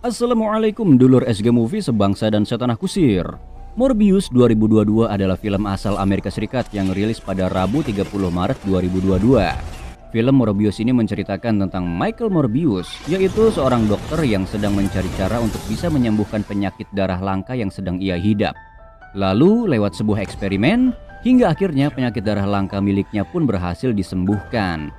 Assalamualaikum dulur SG Movie sebangsa dan setanah kusir. Morbius 2022 adalah film asal Amerika Serikat yang rilis pada Rabu 30 Maret 2022. Film Morbius ini menceritakan tentang Michael Morbius, yaitu seorang dokter yang sedang mencari cara untuk bisa menyembuhkan penyakit darah langka yang sedang ia hidap. Lalu lewat sebuah eksperimen, hingga akhirnya penyakit darah langka miliknya pun berhasil disembuhkan.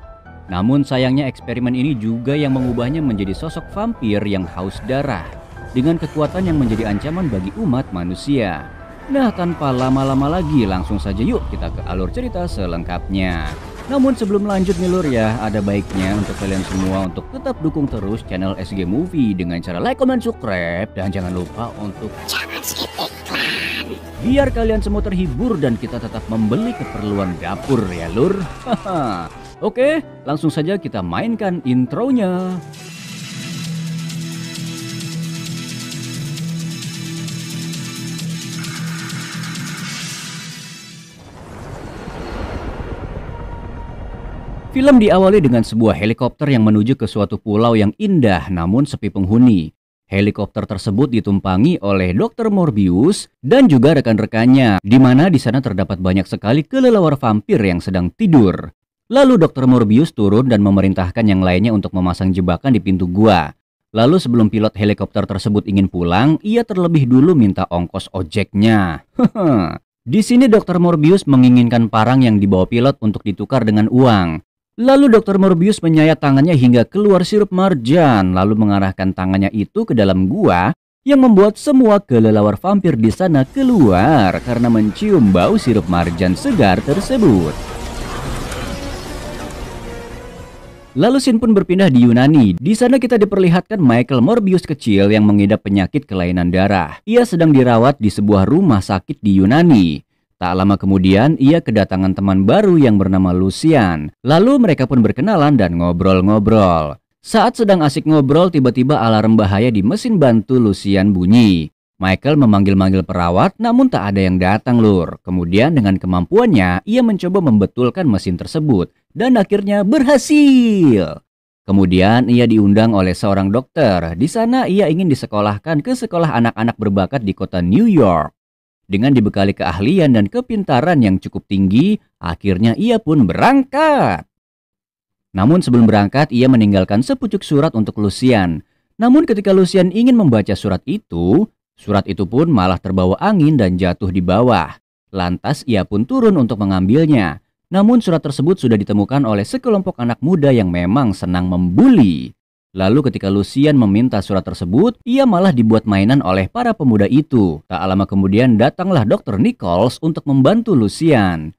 Namun sayangnya eksperimen ini juga yang mengubahnya menjadi sosok vampir yang haus darah dengan kekuatan yang menjadi ancaman bagi umat manusia. Nah, tanpa lama-lama lagi langsung saja yuk kita ke alur cerita selengkapnya. Namun sebelum lanjut nih lur ya, ada baiknya untuk kalian semua untuk tetap dukung terus channel SG Movie dengan cara like, comment, subscribe, dan jangan lupa untuk jangan skip iklan. Biar kalian semua terhibur dan kita tetap membeli keperluan dapur ya lur. Haha. Oke, langsung saja kita mainkan intronya. Film diawali dengan sebuah helikopter yang menuju ke suatu pulau yang indah namun sepi penghuni. Helikopter tersebut ditumpangi oleh Dr. Morbius dan juga rekan-rekannya, di mana di sana terdapat banyak sekali kelelawar vampir yang sedang tidur. Lalu Dr. Morbius turun dan memerintahkan yang lainnya untuk memasang jebakan di pintu gua. Lalu sebelum pilot helikopter tersebut ingin pulang, ia terlebih dulu minta ongkos ojeknya. Di sini Dr. Morbius menginginkan parang yang dibawa pilot untuk ditukar dengan uang. Lalu Dr. Morbius menyayat tangannya hingga keluar sirup marjan, lalu mengarahkan tangannya itu ke dalam gua yang membuat semua kelelawar vampir di sana keluar karena mencium bau sirup marjan segar tersebut. Lalu scene pun berpindah di Yunani. Di sana kita diperlihatkan Michael Morbius kecil yang mengidap penyakit kelainan darah. Ia sedang dirawat di sebuah rumah sakit di Yunani. Tak lama kemudian, ia kedatangan teman baru yang bernama Lucian. Lalu mereka pun berkenalan dan ngobrol-ngobrol. Saat sedang asik ngobrol, tiba-tiba alarm bahaya di mesin bantu Lucian bunyi. Michael memanggil-manggil perawat, namun tak ada yang datang lur. Kemudian dengan kemampuannya, ia mencoba membetulkan mesin tersebut. Dan akhirnya berhasil. Kemudian ia diundang oleh seorang dokter. Di sana ia ingin disekolahkan ke sekolah anak-anak berbakat di kota New York. Dengan dibekali keahlian dan kepintaran yang cukup tinggi, akhirnya ia pun berangkat. Namun sebelum berangkat, ia meninggalkan sepucuk surat untuk Lucian. Namun ketika Lucian ingin membaca surat itu pun malah terbawa angin dan jatuh di bawah. Lantas ia pun turun untuk mengambilnya. Namun surat tersebut sudah ditemukan oleh sekelompok anak muda yang memang senang membuli. Lalu ketika Lucian meminta surat tersebut, ia malah dibuat mainan oleh para pemuda itu. Tak lama kemudian datanglah Dr. Nichols untuk membantu Lucian.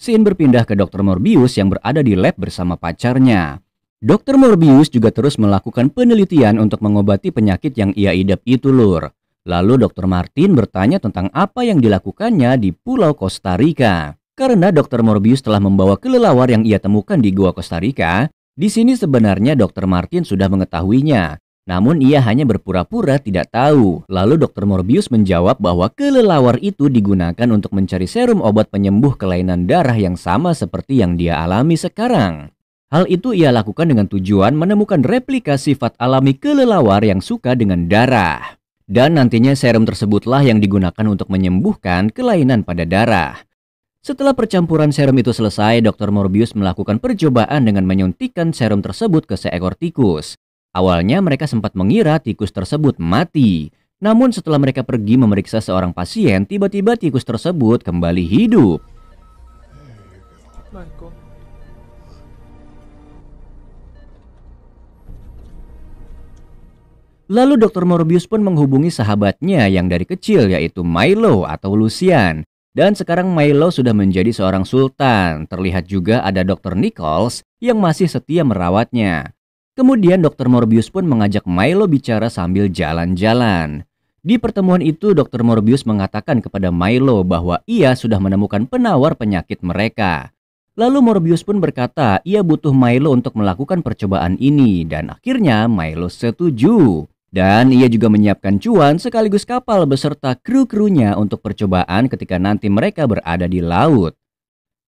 Scene berpindah ke Dr. Morbius yang berada di lab bersama pacarnya. Dr. Morbius juga terus melakukan penelitian untuk mengobati penyakit yang ia idap itu lur. Lalu Dr. Martin bertanya tentang apa yang dilakukannya di Pulau Costa Rica. Karena Dr. Morbius telah membawa kelelawar yang ia temukan di Gua Costa Rica, di sini sebenarnya Dr. Martin sudah mengetahuinya, namun ia hanya berpura-pura tidak tahu. Lalu Dr. Morbius menjawab bahwa kelelawar itu digunakan untuk mencari serum obat penyembuh kelainan darah yang sama seperti yang dia alami sekarang. Hal itu ia lakukan dengan tujuan menemukan replika sifat alami kelelawar yang suka dengan darah. Dan nantinya serum tersebutlah yang digunakan untuk menyembuhkan kelainan pada darah. Setelah percampuran serum itu selesai, Dr. Morbius melakukan percobaan dengan menyuntikkan serum tersebut ke seekor tikus. Awalnya mereka sempat mengira tikus tersebut mati. Namun setelah mereka pergi memeriksa seorang pasien, tiba-tiba tikus tersebut kembali hidup. Lalu Dr. Morbius pun menghubungi sahabatnya yang dari kecil yaitu Milo atau Lucian. Dan sekarang Milo sudah menjadi seorang sultan. Terlihat juga ada Dr. Nichols yang masih setia merawatnya. Kemudian Dr. Morbius pun mengajak Milo bicara sambil jalan-jalan. Di pertemuan itu Dr. Morbius mengatakan kepada Milo bahwa ia sudah menemukan penawar penyakit mereka. Lalu Morbius pun berkata ia butuh Milo untuk melakukan percobaan ini. Dan akhirnya Milo setuju. Dan ia juga menyiapkan cuan sekaligus kapal beserta kru-krunya untuk percobaan ketika nanti mereka berada di laut.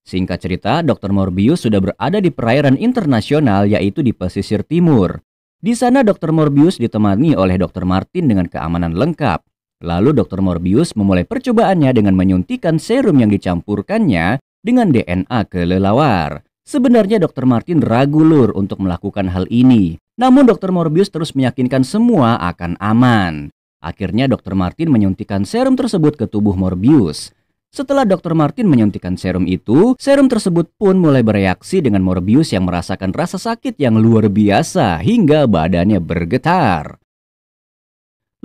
Singkat cerita, Dr. Morbius sudah berada di perairan internasional yaitu di pesisir timur. Di sana Dr. Morbius ditemani oleh Dr. Martin dengan keamanan lengkap. Lalu Dr. Morbius memulai percobaannya dengan menyuntikkan serum yang dicampurkannya dengan DNA kelelawar. Sebenarnya Dr. Martin ragu lur untuk melakukan hal ini. Namun Dr. Morbius terus meyakinkan semua akan aman. Akhirnya Dr. Martin menyuntikkan serum tersebut ke tubuh Morbius. Setelah Dr. Martin menyuntikkan serum itu, serum tersebut pun mulai bereaksi dengan Morbius yang merasakan rasa sakit yang luar biasa hingga badannya bergetar.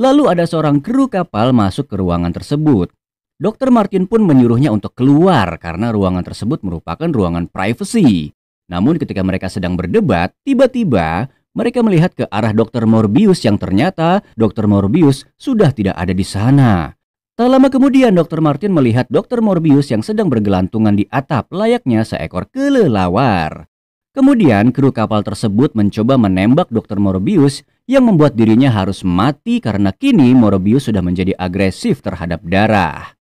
Lalu ada seorang kru kapal masuk ke ruangan tersebut. Dr. Martin pun menyuruhnya untuk keluar karena ruangan tersebut merupakan ruangan privasi. Namun ketika mereka sedang berdebat, tiba-tiba mereka melihat ke arah Dr. Morbius yang ternyata Dr. Morbius sudah tidak ada di sana. Tak lama kemudian Dr. Martin melihat Dr. Morbius yang sedang bergelantungan di atap layaknya seekor kelelawar. Kemudian kru kapal tersebut mencoba menembak Dr. Morbius yang membuat dirinya harus mati karena kini Morbius sudah menjadi agresif terhadap darah.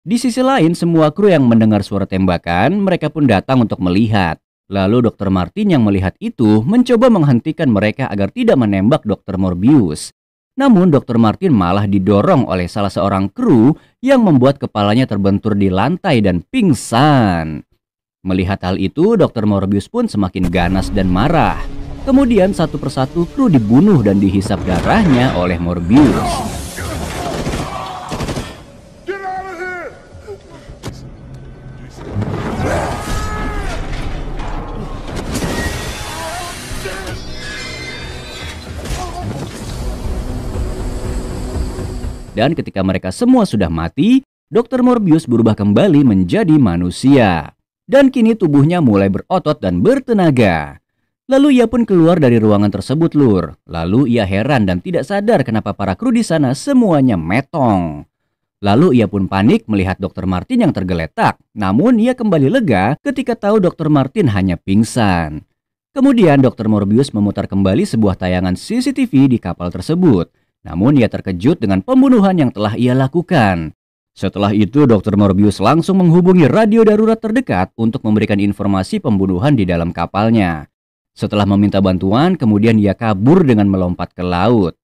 Di sisi lain, semua kru yang mendengar suara tembakan, mereka pun datang untuk melihat. Lalu Dr. Martin yang melihat itu mencoba menghentikan mereka agar tidak menembak Dr. Morbius. Namun Dr. Martin malah didorong oleh salah seorang kru yang membuat kepalanya terbentur di lantai dan pingsan. Melihat hal itu, Dr. Morbius pun semakin ganas dan marah. Kemudian satu persatu kru dibunuh dan dihisap darahnya oleh Morbius. Dan ketika mereka semua sudah mati, Dr. Morbius berubah kembali menjadi manusia. Dan kini tubuhnya mulai berotot dan bertenaga. Lalu ia pun keluar dari ruangan tersebut lur. Lalu ia heran dan tidak sadar kenapa para kru di sana semuanya metong. Lalu ia pun panik melihat Dr. Martin yang tergeletak. Namun ia kembali lega ketika tahu Dr. Martin hanya pingsan. Kemudian Dr. Morbius memutar kembali sebuah tayangan CCTV di kapal tersebut. Namun ia terkejut dengan pembunuhan yang telah ia lakukan. Setelah itu Dr. Morbius langsung menghubungi radio darurat terdekat untuk memberikan informasi pembunuhan di dalam kapalnya. Setelah meminta bantuan, kemudian ia kabur dengan melompat ke laut.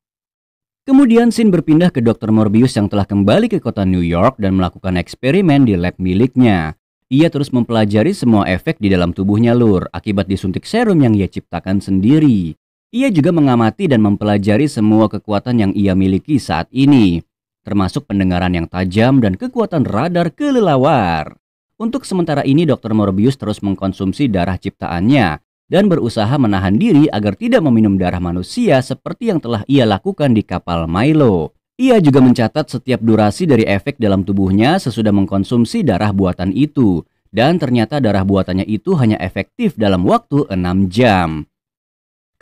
Kemudian scene berpindah ke Dr. Morbius yang telah kembali ke kota New York dan melakukan eksperimen di lab miliknya. Ia terus mempelajari semua efek di dalam tubuhnya lur akibat disuntik serum yang ia ciptakan sendiri. Ia juga mengamati dan mempelajari semua kekuatan yang ia miliki saat ini, termasuk pendengaran yang tajam dan kekuatan radar kelelawar. Untuk sementara ini Dr. Morbius terus mengkonsumsi darah ciptaannya dan berusaha menahan diri agar tidak meminum darah manusia seperti yang telah ia lakukan di kapal Milo. Ia juga mencatat setiap durasi dari efek dalam tubuhnya sesudah mengkonsumsi darah buatan itu, dan ternyata darah buatannya itu hanya efektif dalam waktu 6 jam.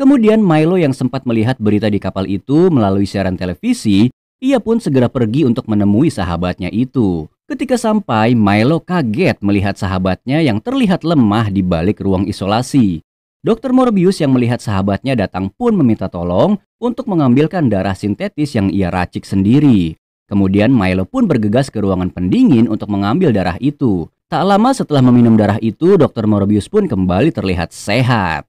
Kemudian Milo yang sempat melihat berita di kapal itu melalui siaran televisi, ia pun segera pergi untuk menemui sahabatnya itu. Ketika sampai, Milo kaget melihat sahabatnya yang terlihat lemah di balik ruang isolasi. Dr. Morbius yang melihat sahabatnya datang pun meminta tolong untuk mengambilkan darah sintetis yang ia racik sendiri. Kemudian Milo pun bergegas ke ruangan pendingin untuk mengambil darah itu. Tak lama setelah meminum darah itu, Dr. Morbius pun kembali terlihat sehat.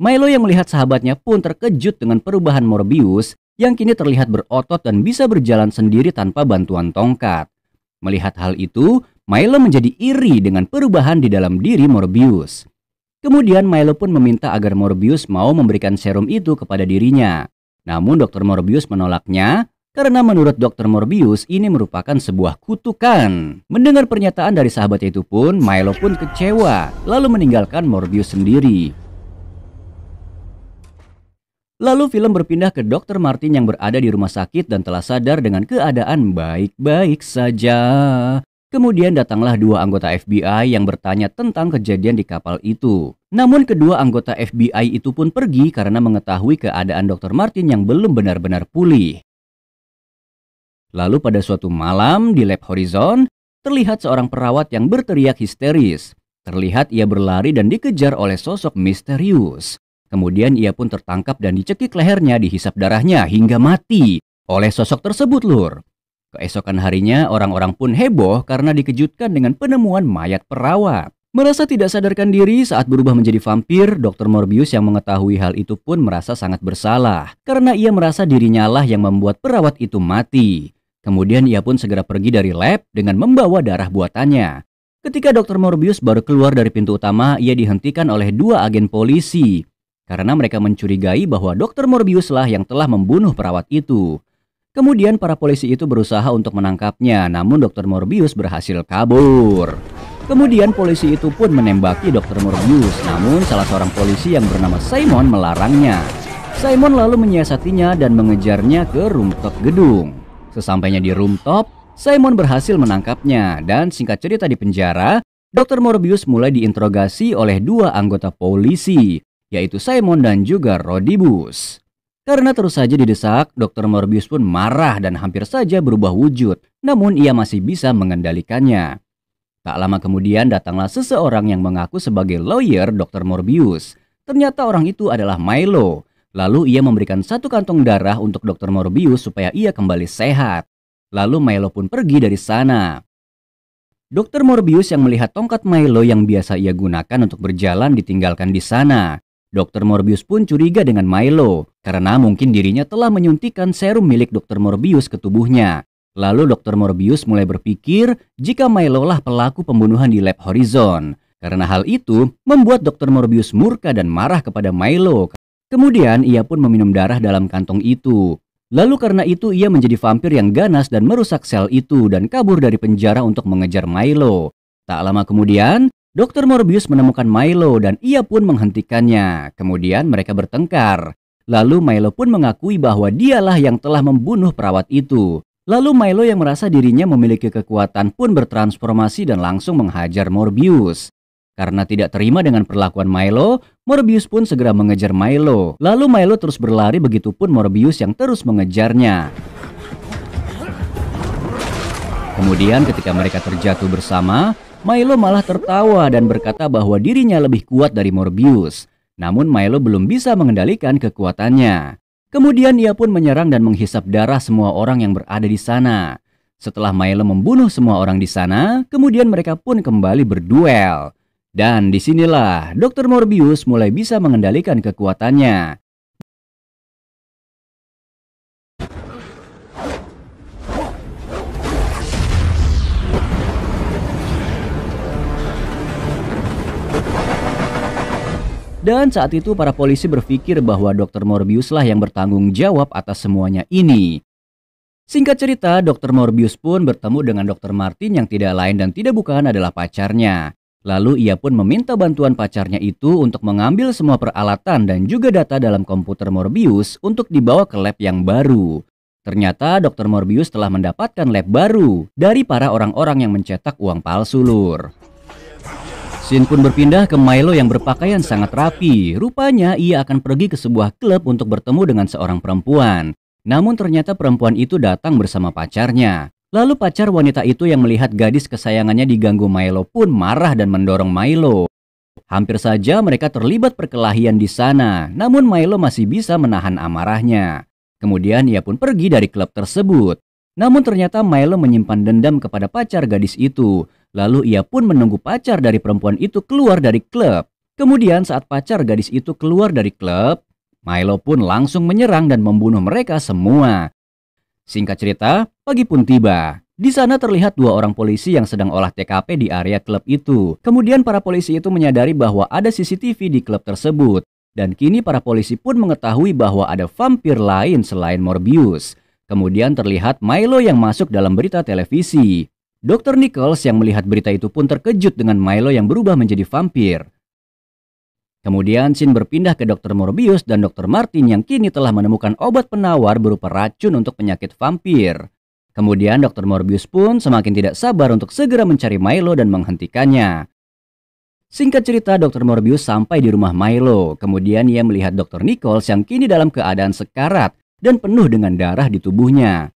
Milo yang melihat sahabatnya pun terkejut dengan perubahan Morbius yang kini terlihat berotot dan bisa berjalan sendiri tanpa bantuan tongkat. Melihat hal itu, Milo menjadi iri dengan perubahan di dalam diri Morbius. Kemudian Milo pun meminta agar Morbius mau memberikan serum itu kepada dirinya. Namun Dr. Morbius menolaknya karena menurut Dr. Morbius ini merupakan sebuah kutukan. Mendengar pernyataan dari sahabatnya itu pun, Milo pun kecewa lalu meninggalkan Morbius sendiri. Lalu film berpindah ke Dr. Martin yang berada di rumah sakit dan telah sadar dengan keadaan baik-baik saja. Kemudian datanglah dua anggota FBI yang bertanya tentang kejadian di kapal itu. Namun kedua anggota FBI itu pun pergi karena mengetahui keadaan Dr. Martin yang belum benar-benar pulih. Lalu pada suatu malam di Lab Horizon, terlihat seorang perawat yang berteriak histeris. Terlihat ia berlari dan dikejar oleh sosok misterius. Kemudian ia pun tertangkap dan dicekik lehernya, dihisap darahnya hingga mati oleh sosok tersebut lur. Keesokan harinya orang-orang pun heboh karena dikejutkan dengan penemuan mayat perawat. Merasa tidak sadarkan diri saat berubah menjadi vampir, Dr. Morbius yang mengetahui hal itu pun merasa sangat bersalah karena ia merasa dirinya lah yang membuat perawat itu mati. Kemudian ia pun segera pergi dari lab dengan membawa darah buatannya. Ketika Dr. Morbius baru keluar dari pintu utama, ia dihentikan oleh dua agen polisi karena mereka mencurigai bahwa Dr. Morbius lah yang telah membunuh perawat itu. Kemudian para polisi itu berusaha untuk menangkapnya, namun Dr. Morbius berhasil kabur. Kemudian polisi itu pun menembaki Dr. Morbius, namun salah seorang polisi yang bernama Simon melarangnya. Simon lalu menyiasatinya dan mengejarnya ke rooftop gedung. Sesampainya di rooftop, Simon berhasil menangkapnya dan singkat cerita di penjara, Dr. Morbius mulai diinterogasi oleh dua anggota polisi, yaitu Simon dan juga Rodibus. Karena terus saja didesak, Dr. Morbius pun marah dan hampir saja berubah wujud, namun ia masih bisa mengendalikannya. Tak lama kemudian datanglah seseorang yang mengaku sebagai lawyer Dr. Morbius. Ternyata orang itu adalah Milo. Lalu ia memberikan satu kantong darah untuk Dr. Morbius supaya ia kembali sehat. Lalu Milo pun pergi dari sana. Dr. Morbius yang melihat tongkat Milo yang biasa ia gunakan untuk berjalan ditinggalkan di sana. Dr. Morbius pun curiga dengan Milo karena mungkin dirinya telah menyuntikkan serum milik Dr. Morbius ke tubuhnya. Lalu Dr. Morbius mulai berpikir jika Milo lah pelaku pembunuhan di Lab Horizon. Karena hal itu membuat Dr. Morbius murka dan marah kepada Milo. Kemudian ia pun meminum darah dalam kantong itu. Lalu karena itu ia menjadi vampir yang ganas dan merusak sel itu dan kabur dari penjara untuk mengejar Milo. Tak lama kemudian, Dr. Morbius menemukan Milo dan ia pun menghentikannya. Kemudian mereka bertengkar. Lalu Milo pun mengakui bahwa dialah yang telah membunuh perawat itu. Lalu Milo yang merasa dirinya memiliki kekuatan pun bertransformasi dan langsung menghajar Morbius. Karena tidak terima dengan perlakuan Milo, Morbius pun segera mengejar Milo. Lalu Milo terus berlari, begitupun Morbius yang terus mengejarnya. Kemudian ketika mereka terjatuh bersama, Milo malah tertawa dan berkata bahwa dirinya lebih kuat dari Morbius. Namun Milo belum bisa mengendalikan kekuatannya. Kemudian ia pun menyerang dan menghisap darah semua orang yang berada di sana. Setelah Milo membunuh semua orang di sana, kemudian mereka pun kembali berduel. Dan disinilah Dr. Morbius mulai bisa mengendalikan kekuatannya. Dan saat itu para polisi berpikir bahwa Dr. Morbius lah yang bertanggung jawab atas semuanya ini. Singkat cerita, Dr. Morbius pun bertemu dengan Dr. Martin yang tidak lain dan tidak bukan adalah pacarnya. Lalu ia pun meminta bantuan pacarnya itu untuk mengambil semua peralatan dan juga data dalam komputer Morbius untuk dibawa ke lab yang baru. Ternyata Dr. Morbius telah mendapatkan lab baru dari para orang-orang yang mencetak uang palsu, lur. Scene pun berpindah ke Milo yang berpakaian sangat rapi. Rupanya ia akan pergi ke sebuah klub untuk bertemu dengan seorang perempuan. Namun ternyata perempuan itu datang bersama pacarnya. Lalu pacar wanita itu yang melihat gadis kesayangannya diganggu Milo pun marah dan mendorong Milo. Hampir saja mereka terlibat perkelahian di sana. Namun Milo masih bisa menahan amarahnya. Kemudian ia pun pergi dari klub tersebut. Namun ternyata Milo menyimpan dendam kepada pacar gadis itu. Lalu ia pun menunggu pacar dari perempuan itu keluar dari klub. Kemudian saat pacar gadis itu keluar dari klub, Milo pun langsung menyerang dan membunuh mereka semua. Singkat cerita, pagi pun tiba. Di sana terlihat dua orang polisi yang sedang olah TKP di area klub itu. Kemudian para polisi itu menyadari bahwa ada CCTV di klub tersebut. Dan kini para polisi pun mengetahui bahwa ada vampir lain selain Morbius. Kemudian terlihat Milo yang masuk dalam berita televisi. Dr. Nichols yang melihat berita itu pun terkejut dengan Milo yang berubah menjadi vampir. Kemudian scene berpindah ke Dr. Morbius dan Dr. Martin yang kini telah menemukan obat penawar berupa racun untuk penyakit vampir. Kemudian Dr. Morbius pun semakin tidak sabar untuk segera mencari Milo dan menghentikannya. Singkat cerita, Dr. Morbius sampai di rumah Milo. Kemudian ia melihat Dr. Nichols yang kini dalam keadaan sekarat dan penuh dengan darah di tubuhnya.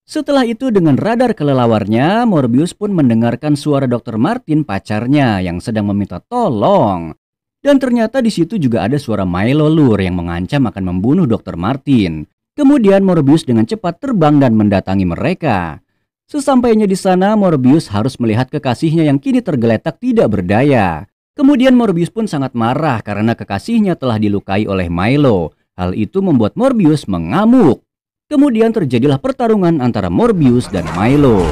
Setelah itu dengan radar kelelawarnya, Morbius pun mendengarkan suara Dr. Martin pacarnya yang sedang meminta tolong. Dan ternyata di situ juga ada suara Milo, lur, yang mengancam akan membunuh Dr. Martin. Kemudian Morbius dengan cepat terbang dan mendatangi mereka. Sesampainya di sana, Morbius harus melihat kekasihnya yang kini tergeletak tidak berdaya. Kemudian Morbius pun sangat marah karena kekasihnya telah dilukai oleh Milo. Hal itu membuat Morbius mengamuk. Kemudian terjadilah pertarungan antara Morbius dan Milo.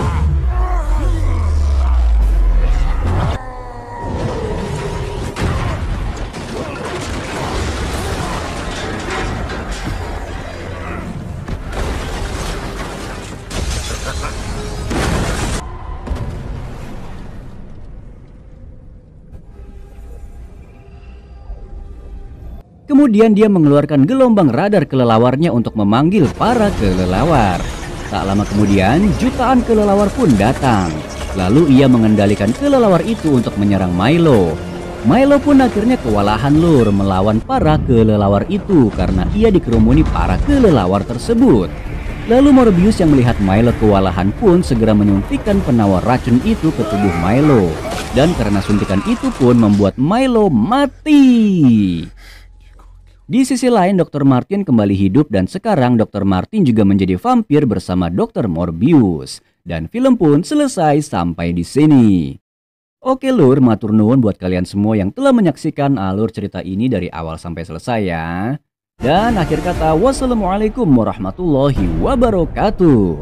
Kemudian dia mengeluarkan gelombang radar kelelawarnya untuk memanggil para kelelawar. Tak lama kemudian, jutaan kelelawar pun datang. Lalu ia mengendalikan kelelawar itu untuk menyerang Milo. Milo pun akhirnya kewalahan lur melawan para kelelawar itu karena ia dikerumuni para kelelawar tersebut. Lalu Morbius yang melihat Milo kewalahan pun segera menyuntikkan penawar racun itu ke tubuh Milo. Dan karena suntikan itu pun membuat Milo mati. Di sisi lain, Dr. Martin kembali hidup dan sekarang Dr. Martin juga menjadi vampir bersama Dr. Morbius. Dan film pun selesai sampai di sini. Oke lur, matur nuwun buat kalian semua yang telah menyaksikan alur cerita ini dari awal sampai selesai ya. Dan akhir kata, wassalamualaikum warahmatullahi wabarakatuh.